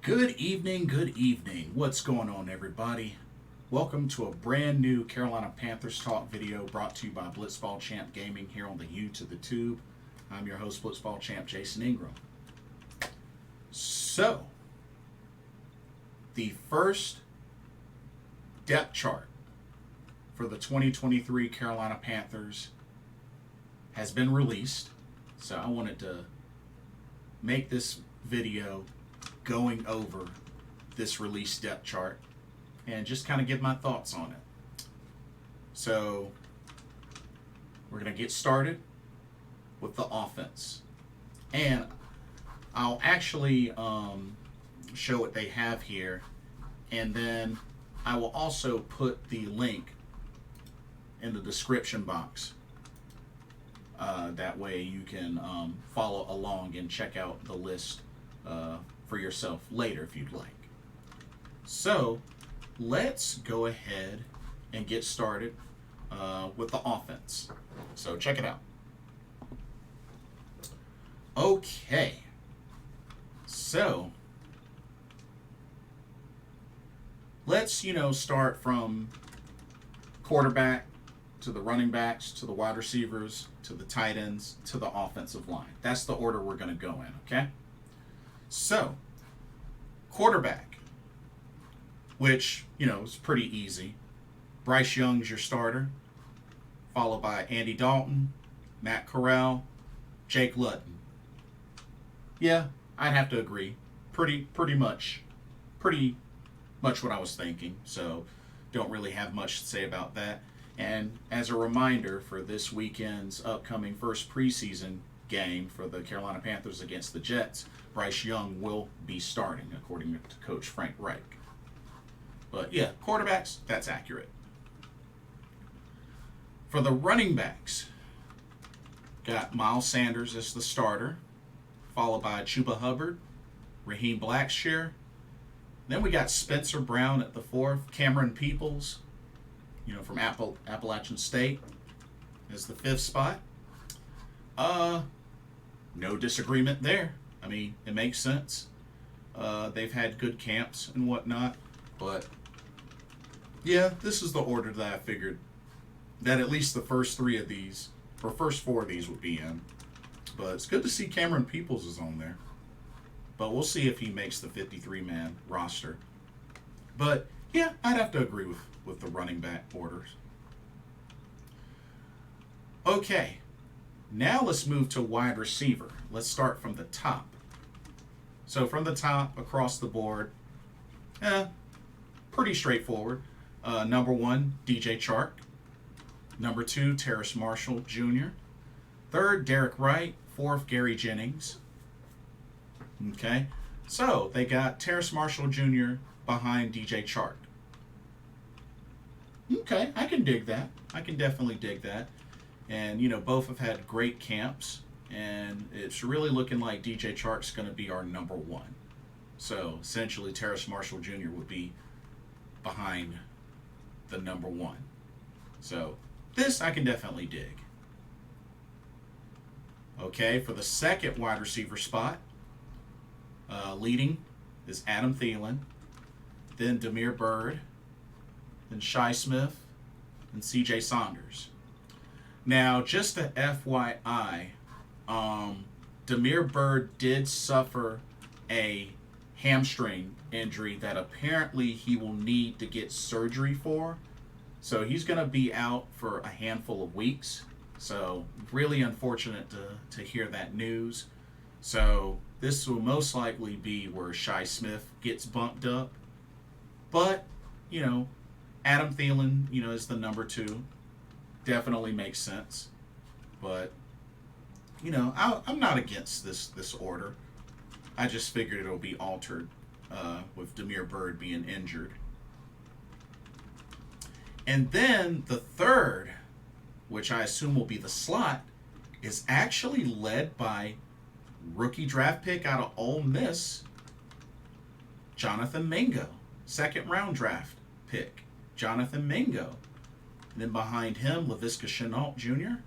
Good evening, good evening. What's going on, everybody? Welcome to a brand new Carolina Panthers talk video brought to you by Blitzball Champ Gaming here on the U to the Tube. I'm your host, Blitzball Champ Jason Ingram. So, the first depth chart for the 2023 Carolina Panthers has been released. So I wanted to make this video going over this release depth chart and just kind of give my thoughts on it. So we're going to get started with the offense. And I'll actually show what they have here, and then I will also put the link in the description box. That way you can follow along and check out the list for yourself later if you'd like. So let's go ahead and get started with the offense. So check it out. Okay. So let's, start from quarterback to the running backs, to the wide receivers, to the tight ends, to the offensive line. That's the order we're going to go in, okay? So, quarterback, which, is pretty easy. Bryce Young's your starter, followed by Andy Dalton, Matt Corral, Jake Luton. Yeah, I'd have to agree. Pretty much what I was thinking, so don't really have much to say about that. And as a reminder for this weekend's upcoming first preseason game for the Carolina Panthers against the Jets, Bryce Young will be starting, according to Coach Frank Reich. But yeah, quarterbacks, that's accurate. For the running backs, got Miles Sanders as the starter, followed by Chuba Hubbard, Raheem Blackshear. Then we got Spencer Brown at the fourth, Cameron Peoples, from Appalachian State as the fifth spot. No disagreement there. I mean, it makes sense. They've had good camps and whatnot, but yeah, this is the order that I figured that at least the first four of these would be in. But it's good to see Cameron Peoples is on there. But we'll see if he makes the 53-man roster. But yeah, I'd have to agree with the running back orders. Okay, now let's move to wide receiver. Let's start from the top. So from the top, across the board, pretty straightforward. Number one, DJ Chark. Number two, Terrace Marshall Jr. Third, Derek Wright. Fourth, Gary Jennings. Okay, so they got Terrace Marshall Jr. behind DJ Chark. Okay, I can dig that. I can definitely dig that. And, both have had great camps, and it's really looking like DJ Chark's going to be our number one. So, essentially, Terrace Marshall Jr. would be behind the number one. So, this I can definitely dig. Okay, for the second wide receiver spot, leading is Adam Thielen, then Damiere Byrd, then Shi Smith, and CJ Saunders. Now, just a FYI, Damiere Byrd did suffer a hamstring injury that apparently he will need to get surgery for. So he's going to be out for a handful of weeks. So really unfortunate to hear that news. So this will most likely be where Shi Smith gets bumped up. But, Adam Thielen, is the number two. Definitely makes sense. But, I'm not against this order. I just figured it'll be altered with Damiere Byrd being injured. And then the third, which I assume will be the slot, is actually led by rookie draft pick out of Ole Miss, Jonathan Mingo. Second round draft pick, Jonathan Mingo. And then behind him, Laviska Shenault Jr.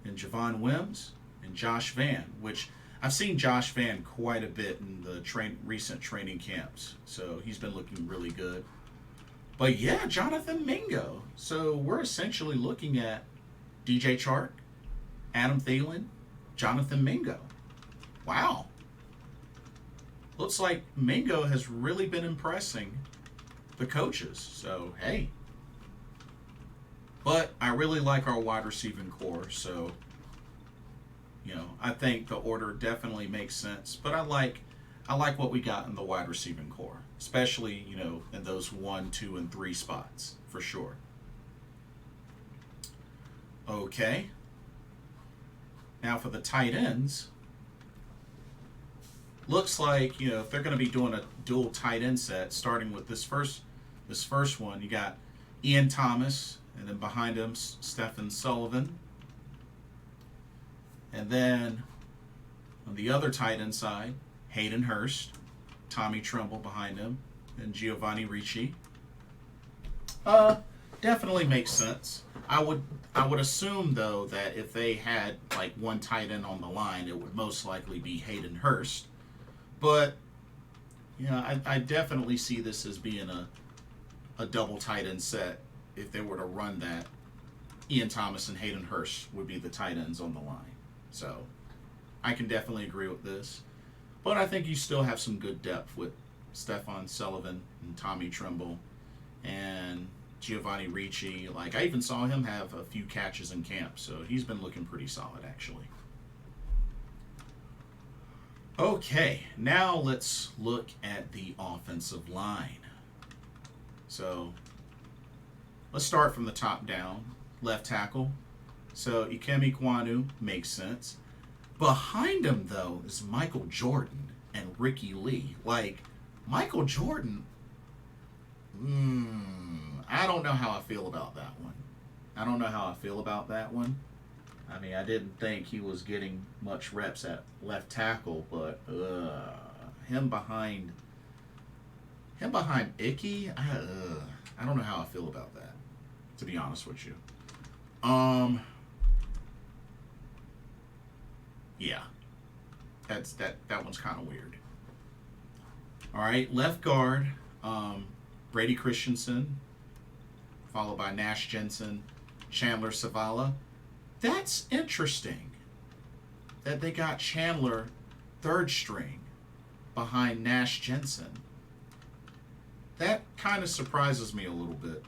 and Javon Wims and Josh Vann, which I've seen Josh Van quite a bit in the recent training camps, so he's been looking really good. But yeah, Jonathan Mingo. So we're essentially looking at DJ Chark, Adam Thielen, Jonathan Mingo. Wow. Looks like Mingo has really been impressing the coaches. So, hey. But I really like our wide receiving core. So, I think the order definitely makes sense. But I like what we got in the wide receiving core. Especially, in those 1, 2, and 3 spots. For sure. Okay. Now for the tight ends. Looks like, if they're going to be doing a dual tight end set, starting with this first one, you got Ian Thomas, and then behind him, Stephen Sullivan. And then on the other tight end side, Hayden Hurst, Tommy Tremble behind him, and Giovanni Ricci. Definitely makes sense. I would assume, though, that if they had like one tight end on the line, it would most likely be Hayden Hurst. But, I definitely see this as being a double tight end set. If they were to run that, Ian Thomas and Hayden Hurst would be the tight ends on the line. So, I can definitely agree with this. But I think you still have some good depth with Stefan Sullivan and Tommy Tremble and Giovanni Ricci. Like, I even saw him have a few catches in camp, so he's been looking pretty solid, actually. Okay, now let's look at the offensive line. So, let's start from the top down. Left tackle. So, Ikem Ekwonu makes sense. Behind him, though, is Michael Jordan and Ricky Lee. Like, Michael Jordan, I don't know how I feel about that one. I mean, I didn't think he was getting much reps at left tackle, but him behind Icky, I don't know how I feel about that, to be honest with you. Yeah, that one's kind of weird. All right, left guard, Brady Christensen, followed by Nash Jensen, Chandler Savala. That's interesting that they got Chandler third string behind Nash Jensen. That kind of surprises me a little bit.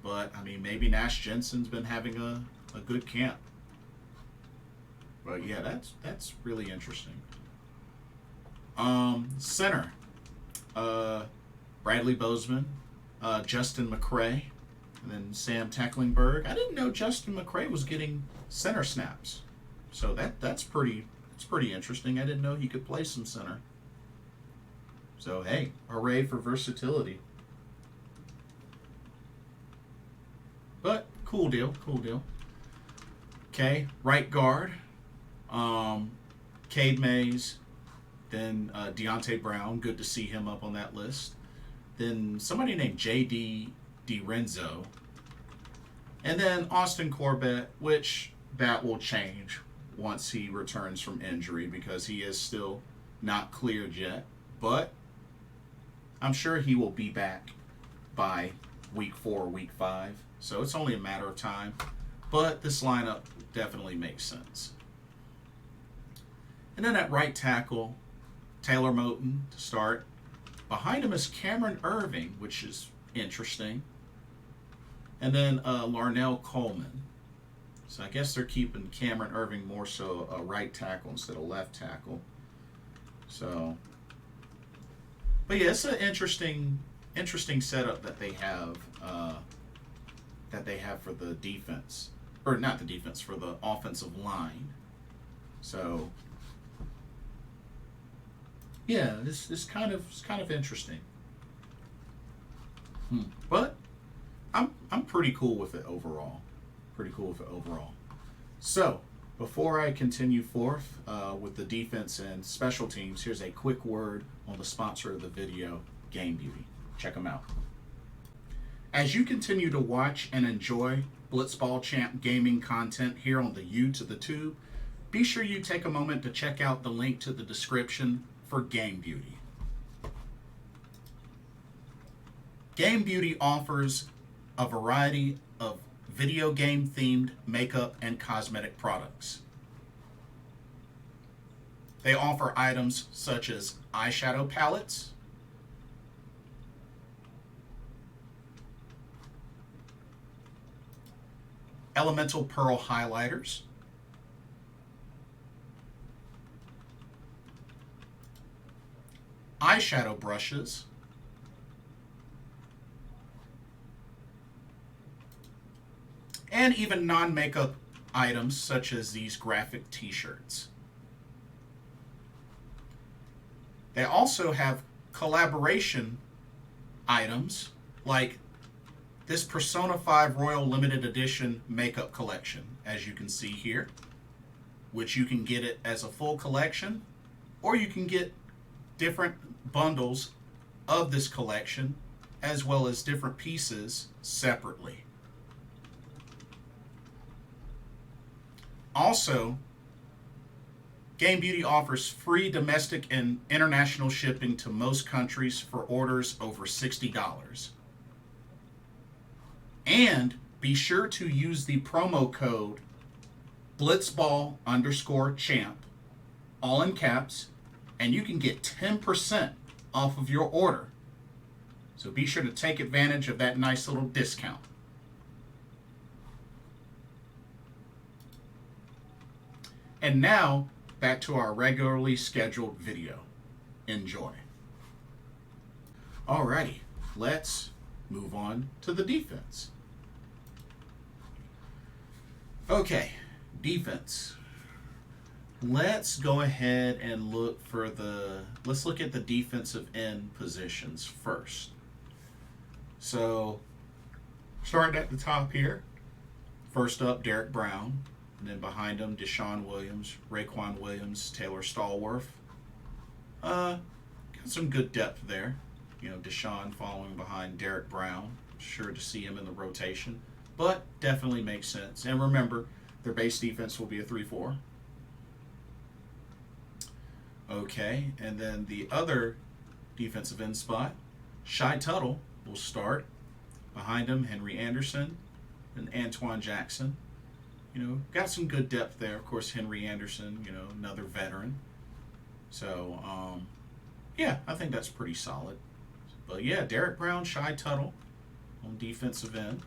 But, I mean, maybe Nash Jensen's been having a good camp. But, yeah, that's really interesting. Center. Bradley Bozeman, Justin McCray, and then Sam Tecklenburg. I didn't know Justin McCray was getting center snaps. So that's pretty interesting. I didn't know he could play some center. So, hey, hooray for versatility. But cool deal. Okay, right guard. Cade Mays, then Deontay Brown. Good to see him up on that list. Then somebody named J.D. DiRenzo. And then Austin Corbett, which that will change once he returns from injury because he is still not cleared yet. But I'm sure he will be back by week 4 or week 5. So it's only a matter of time. But this lineup definitely makes sense. And then at right tackle, Taylor Moton to start. Behind him is Cameron Irving, which is interesting. And then Larnell Coleman. So I guess they're keeping Cameron Irving more so a right tackle instead of left tackle. So, but yeah, it's an interesting setup that they have for the defense, or not the defense, for the offensive line. So, yeah, this is kind of interesting. But I'm pretty cool with it overall. So, before I continue forth with the defense and special teams, here's a quick word on the sponsor of the video, Game Beauty. Check them out. As you continue to watch and enjoy Blitzball Champ gaming content here on the U to the Tube, be sure you take a moment to check out the link to the description for Game Beauty. Game Beauty offers a variety of video game themed makeup and cosmetic products. They offer items such as eyeshadow palettes, elemental pearl highlighters, eyeshadow brushes, and even non-makeup items such as these graphic t-shirts. They also have collaboration items like this Persona 5 Royal Limited Edition makeup collection, as you can see here, which you can get it as a full collection, or you can get different bundles of this collection as well as different pieces separately. Also, Game Beauty offers free domestic and international shipping to most countries for orders over $60. And be sure to use the promo code blitzball_champ, all in caps, and you can get 10% off of your order. So be sure to take advantage of that nice little discount. And now, back to our regularly scheduled video. Enjoy. Alrighty, let's move on to the defense. Okay, defense. Let's go ahead and look at the defensive end positions first. So, starting at the top here, first up, Derek Brown. And then behind him, Deshaun Williams, Raekwon Williams, Taylor Stallworth. Got some good depth there. You know, Deshaun following behind Derek Brown. Sure to see him in the rotation. But definitely makes sense. And remember, their base defense will be a 3-4. Okay, and then the other defensive end spot, Shai Tuttle will start. Behind him, Henry Anderson and Antoine Jackson. You know, got some good depth there. Of course, Henry Anderson, you know, another veteran. So, yeah, I think that's pretty solid. But yeah, Derek Brown, Shai Tuttle on defensive end.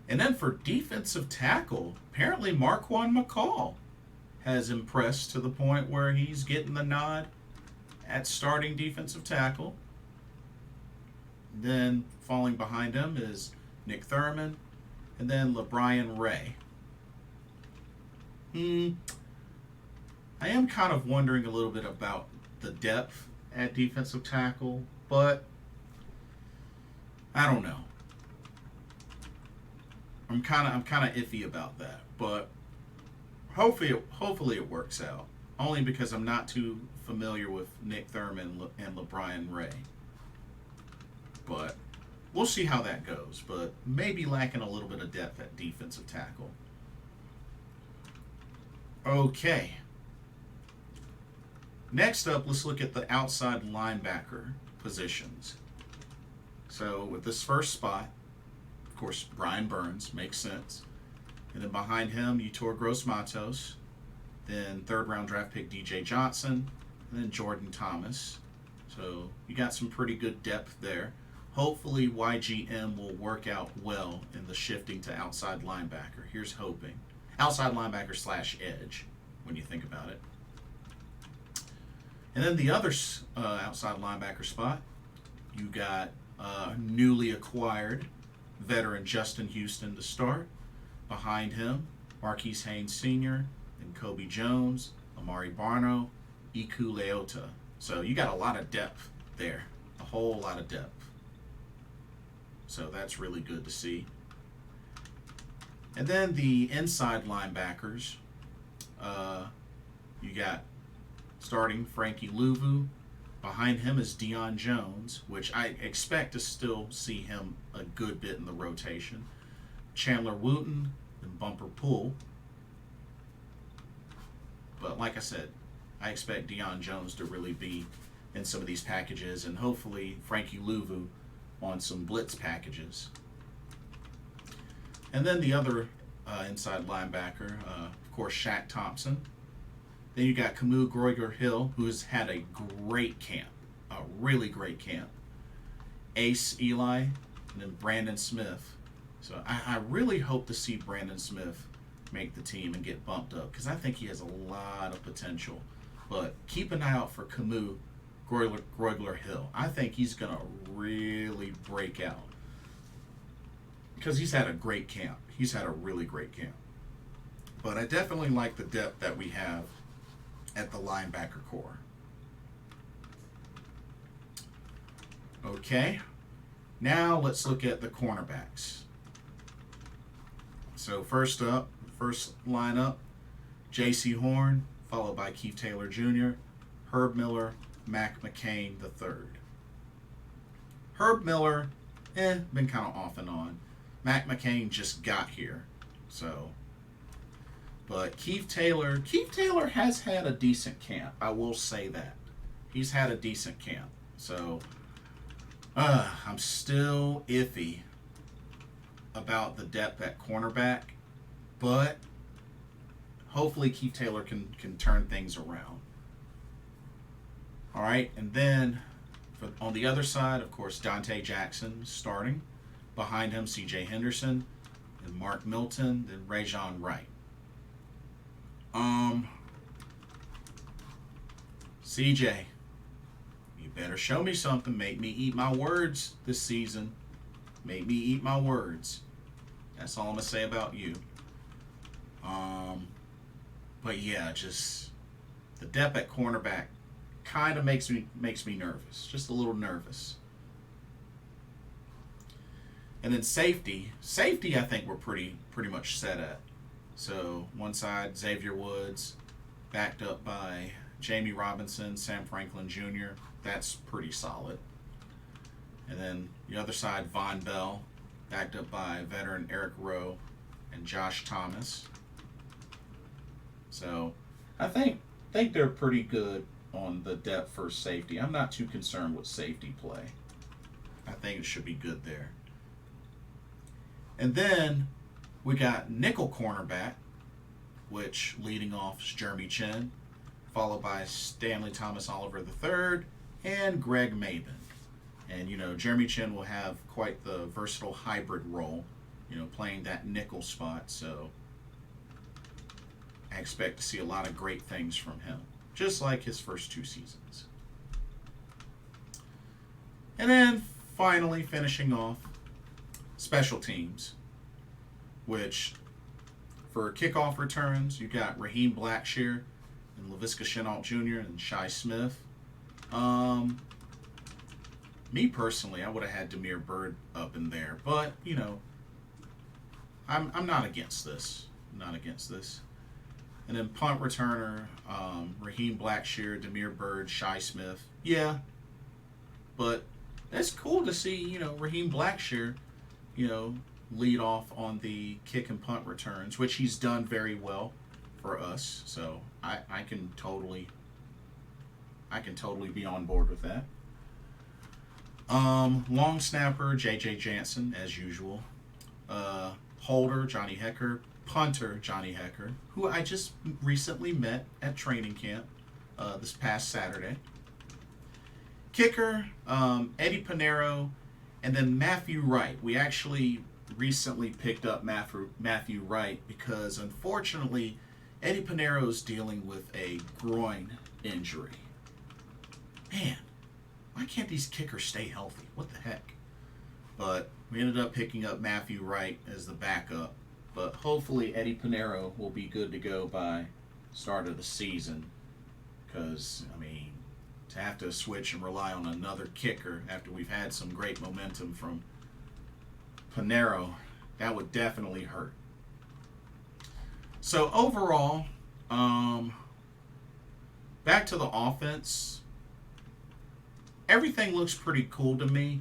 And then for defensive tackle, apparently Marquand McCall has impressed to the point where he's getting the nod at starting defensive tackle. Then falling behind him is Nick Thurman. And then LeBrian Ray. I am kind of wondering a little bit about the depth at defensive tackle, but I don't know. I'm kind of iffy about that, but hopefully it works out. Only because I'm not too familiar with Nick Thurman and LeBrian Ray. But we'll see how that goes, but maybe lacking a little bit of depth at defensive tackle. Okay. Next up, let's look at the outside linebacker positions. So with this first spot, of course, Brian Burns makes sense. And then behind him, Yetur Gross-Matos. Then third-round draft pick DJ Johnson. And then Jordan Thomas. So you got some pretty good depth there. Hopefully YGM will work out well in the shifting to outside linebacker. Here's hoping. Outside linebacker / edge, when you think about it. And then the other outside linebacker spot, you got newly acquired veteran Justin Houston to start. Behind him, Marquise Haynes Sr., and Kobe Jones, Amari Barno, Iku Leota. So you got a lot of depth there. A whole lot of depth. So that's really good to see. And then the inside linebackers, you got starting Frankie Luvu, Behind him is Deion Jones, which I expect to still see him a good bit in the rotation. Chandler Wooten and Bumper Pool. But like I said, I expect Deion Jones to really be in some of these packages, and hopefully Frankie Louvu on some blitz packages. And then the other inside linebacker, of course, Shaq Thompson. Then you got Camus Groiger-Hill, who has had a great camp, a really great camp. Ace Eli, and then Brandon Smith. So I really hope to see Brandon Smith make the team and get bumped up, because I think he has a lot of potential. But keep an eye out for Camus Groiger-Hill. I think he's going to really break out, because he's had a great camp. He's had a really great camp. But I definitely like the depth that we have at the linebacker core. Okay, now let's look at the cornerbacks. So first lineup, J.C. Horn, followed by Keith Taylor Jr., Herb Miller, Mac McCain III. Herb Miller, been kind of off and on. Mac McCain just got here, so. But Keith Taylor has had a decent camp. I will say that. He's had a decent camp. So, I'm still iffy about the depth at cornerback, but hopefully Keith Taylor can turn things around. All right, and then on the other side, of course, Dante Jackson starting. Behind him, C.J. Henderson, and Mark Milton, then Rajon Wright. CJ, you better show me something. Make me eat my words this season. Make me eat my words. That's all I'm gonna say about you. But yeah, just the depth at cornerback kind of makes me nervous. Just a little nervous. And then safety, I think we're pretty much set at. So one side, Xavier Woods, backed up by Jamie Robinson, Sam Franklin Jr. That's pretty solid. And then the other side, Von Bell, backed up by veteran Eric Rowe and Josh Thomas. So I think they're pretty good on the depth for safety. I'm not too concerned with safety play. I think it should be good there. And then we got nickel cornerback, which leading off is Jeremy Chin, followed by Stanley Thomas Oliver III and Greg Maben. And, Jeremy Chin will have quite the versatile hybrid role, playing that nickel spot. So I expect to see a lot of great things from him, just like his first 2 seasons. And then finally finishing off, special teams, which for kickoff returns, you got Raheem Blackshear and Laviska Shenault Jr. and Shi Smith. Me personally, I would have had Damiere Byrd up in there, but I'm not against this. And then punt returner, Raheem Blackshear, Damiere Byrd, Shi Smith. Yeah, but that's cool to see Raheem Blackshear lead off on the kick and punt returns, which he's done very well for us. So I can totally be on board with that. Long snapper J.J. Jansen, as usual. Holder Johnny Hecker. Punter Johnny Hecker, who I just recently met at training camp this past Saturday. Kicker Eddie Pinheiro, and then Matthew Wright. We actually recently picked up Matthew Wright because, unfortunately, Eddie Pinheiro is dealing with a groin injury. Man, why can't these kickers stay healthy? What the heck? But we ended up picking up Matthew Wright as the backup. But hopefully Eddie Pinheiro will be good to go by start of the season. Because, to have to switch and rely on another kicker after we've had some great momentum from Pinheiro, that would definitely hurt. So overall, back to the offense. everything looks pretty cool to me.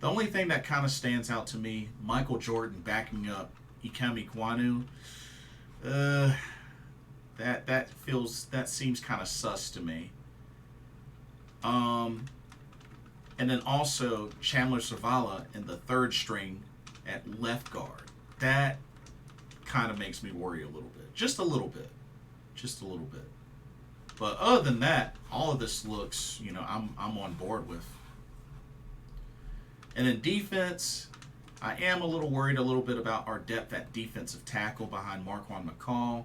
The only thing that kind of stands out to me, Michael Jordan backing up Ikem Ekwonu, that seems kind of sus to me. And then also Chandler Zavala in the third string at left guard. That kind of makes me worry a little bit. Just a little bit. Just a little bit. But other than that, all of this looks, I'm on board with. And in defense, I am a little worried a little bit about our depth at defensive tackle behind Marquand McCall.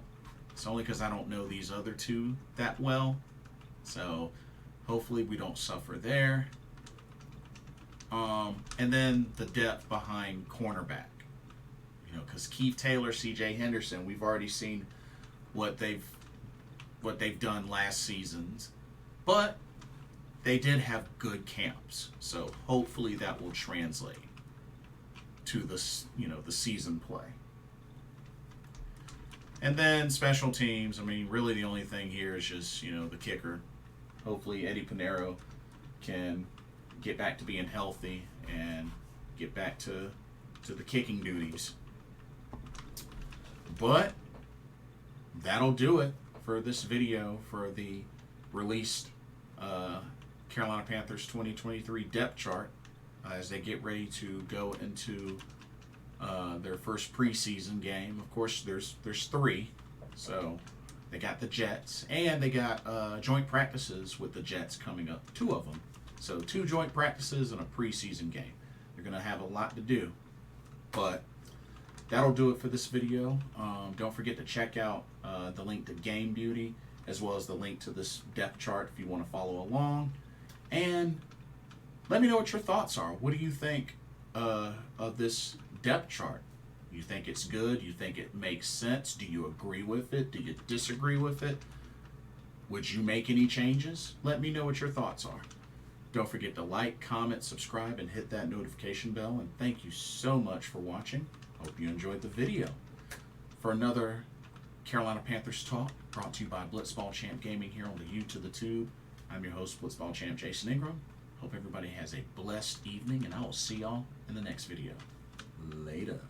It's only because I don't know these other two that well. So hopefully we don't suffer there. And then the depth behind cornerback. Because Keith Taylor, C.J. Henderson, we've already seen what they've done last seasons. But they did have good camps. So hopefully that will translate to the season play. And then special teams, really the only thing here is just, the kicker. Hopefully Eddie Pinheiro can get back to being healthy and get back to the kicking duties. But that'll do it for this video for the released Carolina Panthers 2023 depth chart as they get ready to go into their first preseason game. Of course, there's 3, so they got the Jets and they got joint practices with the Jets coming up, 2 of them. So 2 joint practices and a preseason game. They're going to have a lot to do, but that'll do it for this video. Don't forget to check out the link to Game Beauty as well as the link to this depth chart if you want to follow along. And let me know what your thoughts are. What do you think of this depth chart? You think it's good? You think it makes sense? Do you agree with it? Do you disagree with it? Would you make any changes? Let me know what your thoughts are. Don't forget to like, comment, subscribe, and hit that notification bell. And thank you so much for watching. Hope you enjoyed the video. For another Carolina Panthers talk, brought to you by Blitzball Champ Gaming here on the U to the Tube. I'm your host, Blitzball Champ Jason Ingram. Hope everybody has a blessed evening, and I will see y'all in the next video. Laters.